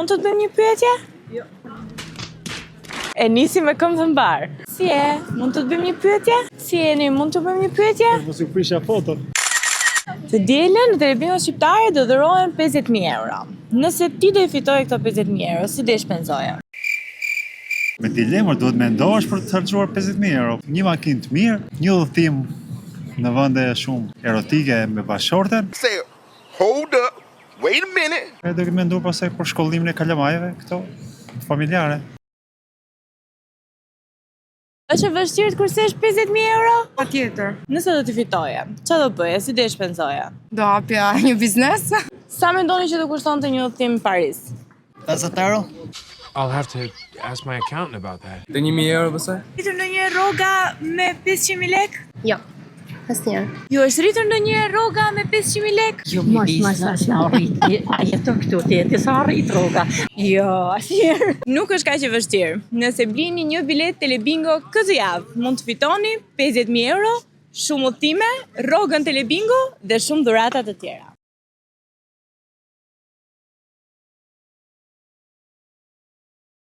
Mund të të bëjmë një pyetje? Jo. E nisi me këmbë të mbar. Si e? Mund të të bëjmë një pyetje? Si jeni? Mund të bëjmë një pyetje? Mos u prisha foto. Të dielën në televizionin shqiptare do dhërohen 50.000 euro. Nëse ti do i fitoje këto 50.000 euro, si do i shpenzoje? Me dilemër duhet me ndohesh për të harxuar 50.000 euro. Një makinë të mirë, një udhëtim në vende shumë erotike me bashorten. Say, hold up, wait a minute. E do të menduar pastaj për shkollimin e kalamajve këto familjare. Është e vështirë të kursesh 50.000 euro? Patjetër. Nëse do t'i fitoje, çfarë do bëje? Si do i shpenzoje? Do hapja një biznes. Sa mendoni që do kushtonte një udhëtim në Paris? 50 euro? I'll have to ask my accountant about that. Dhe 1.000 euro pëse? Rritur në një rroga me 500.000 lek? Jo, asnjëherë. Jo, është rritur në një rroga me 500.000 lek? Jo, Mos s'na arrit. A jeton këtu ti sa arrit rroga. Jo, asnjëherë. Nuk është kaq e vështirë. Nëse blini një bilet Telebingo këtë javë, mund të fitoni 50.000 euro, shumë udhëtime, rrogën Telebingo dhe shumë dhurata të tjera.